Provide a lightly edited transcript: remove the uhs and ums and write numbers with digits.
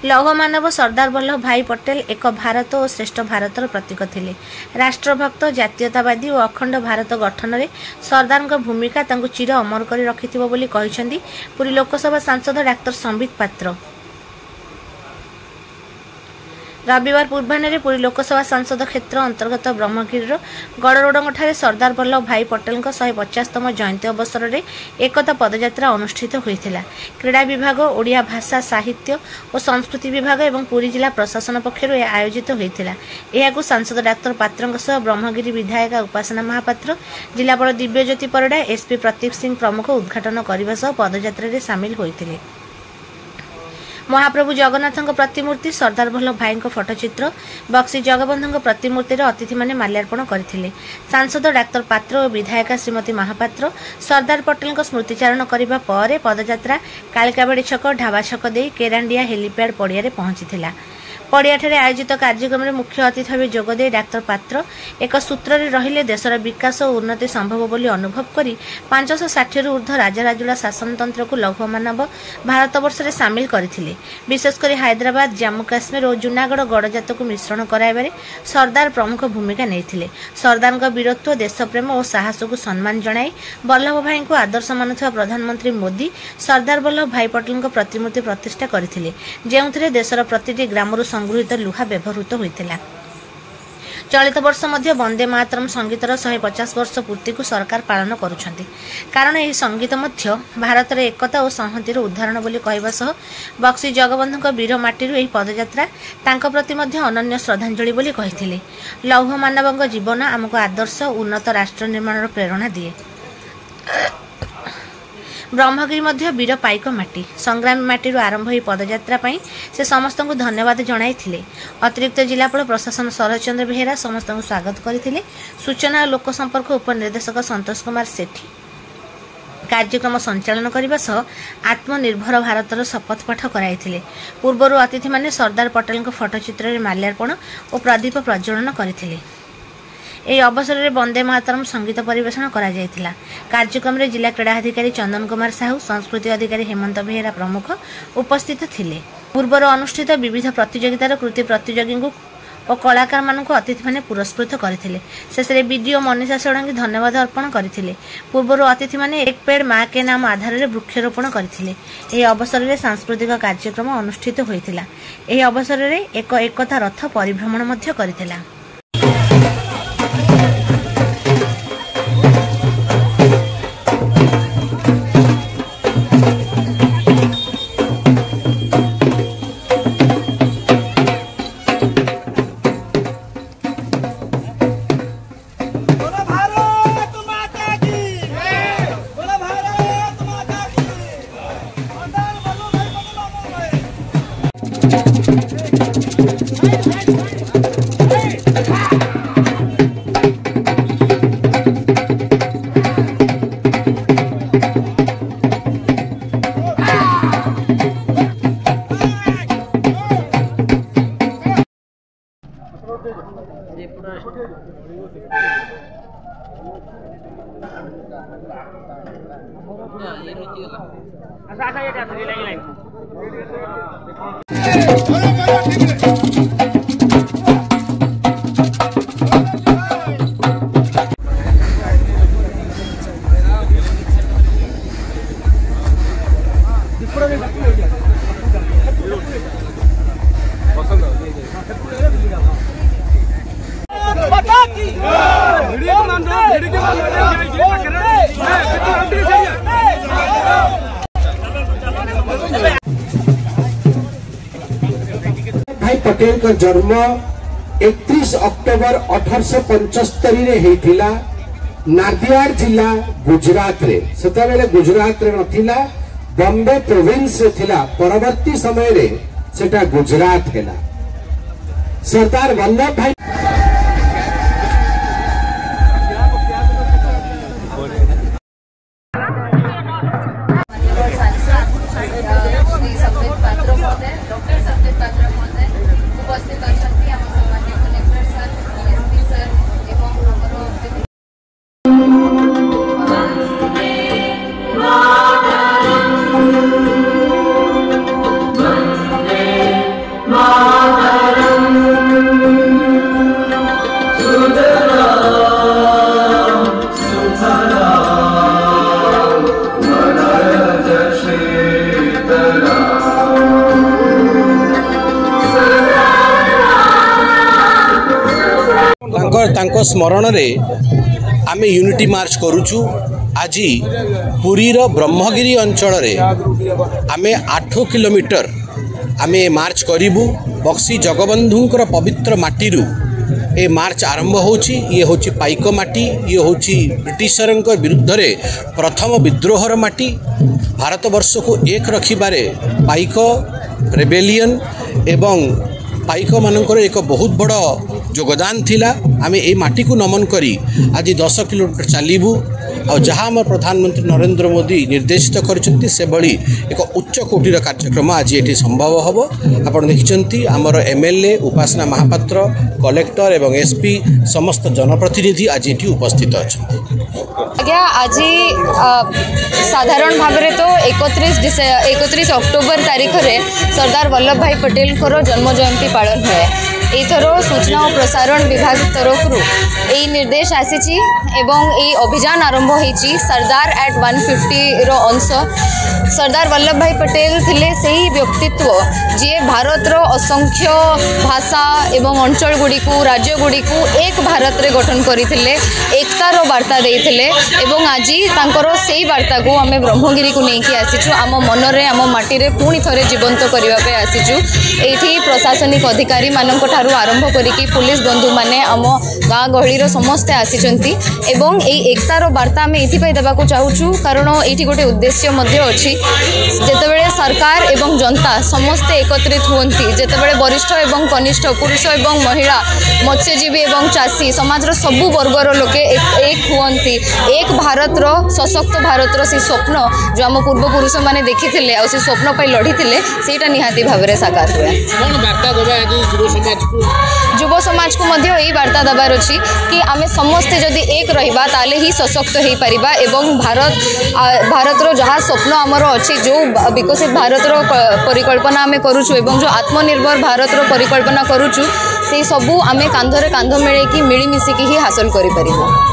लौह मानव सरदार वल्लभ भाई पटेल एक भारत और श्रेष्ठ भारतर प्रतीक थिले। राष्ट्रभक्त जातीयतावादी और अखंड भारत गठन में सरदार भूमिका चिर अमर कर रखिथिबो बोली कहिसेंती पुरी लोकसभा सांसद डाक्टर संबित पात्र। रविवार पूर्वाह्न पुरी लोकसभा सांसद क्षेत्र अंतर्गत ब्रह्मगिरी गड़रोडंगठारे सरदार वल्लभ भाई पटेल 150तम जयंती अवसर में एकता पदयात्रा अनुष्ठित होइथिला। क्रीड़ा विभाग, ओडिया भाषा साहित्य और संस्कृति विभाग एवं पुरी जिला प्रशासन पक्षरु आयोजित होइथिला। एहाकु सांसद डाक्टर पात्रଙ୍କ सह ब्रह्मगिरी विधायिका उपासना महापात्र, जिलापाल दिव्यज्योति परिडा, एसपी प्रतीक सिंह प्रमुख उद्घाटन करने सह पदयात्रा रे सामिल होइथिले। महाप्रभु जगन्नाथ प्रतिमूर्ति, सरदार वल्लभ भाई फटोचित्र, बक्सी जगबंधु प्रतिमूर्ति अतिथि माने माल्यार्पण करथिले। सांसद डाक्टर पात्र और विधायिका श्रीमती महापात्र सरदार पटेल स्मृतिचारण करने पर पदयात्रा कालिकाबाड़ी छक, ढाबा छक दे केरांडिया हेलीपैड पड़िया पहुंची। पड़ियाठारे आयोजित कार्यक्रम में मुख्य अतिथि भाव जोगदे डाक्टर पात्र एक सूत्र रहिले देशर विकास और उन्नति संभव बोली अनुभव करी 560 ऊर्ध्व राजराजुड़ा शासनतंत्र को लौह मानव भारतवर्ष में सामिल करथिले। विशेषकर हैदराबाद, जम्मू काश्मीर और जूनागढ़ गड़जात को मिश्रण कराइबारे सरदार प्रमुख भूमिका नेइथिले। सरदार वीरत्व, देशप्रेम और साहस को सम्मान जणाई वल्लभ भाई को आदर्श मानुवा प्रधानमंत्री मोदी सरदार वल्लभ भाई पटेल प्रतिमूर्ति प्रतिष्ठा करथिले, जेउथिरे देशर प्रतिटी ग्रामरु संगृहित लुहा व्यवहृत होइतिला। चलित वर्ष मध्य वंदे मातरम संगीतर 150 वर्ष पूर्ति को सरकार पालन करुछंती। कारण यह संगीत मध्य भारतर एकता और संहतिर उदाहरण बोली कहवा सह बक्सी जगबंधु वीर माटीरू यह पदयात्रा तांको प्रति मध्य अनन्य श्रद्धांजलि बोली कहिथिले। लौह मानवଙ୍କ जीवन आमको आदर्श उन्नत राष्ट्र निर्माण प्रेरणा दिए। ब्रह्मगिरी मध्य वीर पाइक माटी संग्रामी माटीरू आरंभ ही पदयात्रा पई से समस्त को धन्यवाद जणाइथिले। अतिरिक्त जिलापाल प्रशासन शरद चंद्र बेहेरा समस्त को स्वागत करथिले। सूचना और लोक संपर्क उपनिर्देशक संतोष कुमार सेठी कार्यक्रम संचालन करने सह आत्मनिर्भर भारतर शपथ पाठ कराइथिले। पूर्वरु अतिथि माने सरदार पटेल फटोचित्र में माल्यार्पण और प्रदीप प्रज्वलन करथिले। यह अवसर में वंदे मातरम संगीत परिवेषण करा जायतिला। कार्यक्रम में जिला क्रीड़ा अधिकारी चंदन कुमार साहू, संस्कृति अधिकारी हेमंत बेहेरा प्रमुख उपस्थित थिले। पूर्वर अनुष्ठित विविध प्रतियोगितार कृति प्रतियोगी और कलाकार मानक अतिथि माने पुरस्कृत करथिले। शेषे वीडियो मनीषा षडंगी धन्यवाद अर्पण करथिले। पूर्वर अतिथि माने एक पेड़ माँ के नाम आधार में वृक्षरोपण करथिले। यह अवसर में सांस्कृतिक कार्यक्रम अनुष्ठित होइतिला। यह अवसर में एक एकता रथ परिभ्रमण मध्य करथिला। भाई पटेल का जन्म 31 अक्टोबर 1875 रे हेतिला नादियाड जिला गुजरात रे। सेतेबेले गुजरात रे नथिला, बॉम्बे प्रोविंस रे थिला। परवर्ती समय रे सेटा गुजरात हेला। सरदार वल्लभ भाई स्मरण रे आमे यूनिटी मार्च करूचु। आज पुरीर ब्रह्मगिरी अंचल रे आमे 8 किलोमीटर आमे मार्च करिबु। बक्सी जगबंधुंकर पवित्र माटीरू ए मार्च आरंभ होची। ये होची पाइक माटी, ये होची ब्रिटिशरंक विरुद्ध रे प्रथम विद्रोहर माटी। भारत वर्ष को एक रखिबारे पाइक रेबेलियन एवं पाइक मानकर एक बहुत बड़ योगदान थिला। आमे ए माटी को नमन करी आज 10 किलोमीटर चलू। आ जहाँ आम प्रधानमंत्री नरेंद्र मोदी निर्देशित करछंती से बड़ी एक उच्च कोटीर कार्यक्रम आज ये संभव हम। आपड़ देखिं आमर एमएलए उपासना महापात्र, कलेक्टर एवं एसपी समस्त जनप्रतिनिधि आज ये उपस्थित अच्छा। आज्ञा आज साधारण भाव में तो 31 अक्टोबर तारीख में सरदार वल्लभ भाई पटेल जन्म जयंती पालन हुए। एथर सूचना और प्रसारण विभाग तरफ यही निर्देश आसी एवं यही अभियान आरंभ होती सरदार एट 150 रो अंश। सरदार वल्लभ भाई पटेल थिले सही व्यक्तित्व जी भारत रो असंख्य भाषा एवं अंचल गुड़ी को राज्य गुड़ी को एक भारत रे गठन करथिले, एकतार वार्ता देइथिले एवं आज तांकर सेही वार्ता को आमे ब्रह्मगिरी को लेके आसीचु। आम मन रे आम माटी रे पुणी थरे जीवंत करबा पे आसीचु। एठी प्रशासनिक अधिकारी मानक ठारू आरंभ करिकी पुलिस बंधु माने आम गाँ गहली रो समस्ते आसीचंती एवं एई एकतार वार्ता आमे एथि पई देबा को चाहूछु कारण एठी गोटे उद्देश्य मध्य अछि। जेतेबेले सरकार एवं जनता समस्ते एकत्रित हुअंती, जेतेबेले वरिष्ठ एवं कनिष्ठ, पुरुष एवं महिला, मत्स्यजीवी एवं चाषी समाज रो सबु वर्गर लोके एक हुअंती, एक भारत रो सशक्त भारत रो से स्वप्न जो आम पूर्वपुरुष माने देखिथिले आ से स्वप्न पई लढिथिले सेटा निहाती भाबरे साकार हुए। कोन वार्ता देबा आज युव समाज को मध्य यही वार्ता देवार अच्छी कि आमे समस्ते जदि एक रहिबा ताले ही सशक्त हो पारिबा एवं भारत रो जहाँ स्वप्न आमर अच्छी जो विकसित भारत रो परिकल्पना आमे करूछु एवं जो आत्मनिर्भर भारत रो परिकल्पना करूछु से सबू आमे कांधरे कांध मिलेकी मिलीमिशिकी ही हासिल करि परिबो।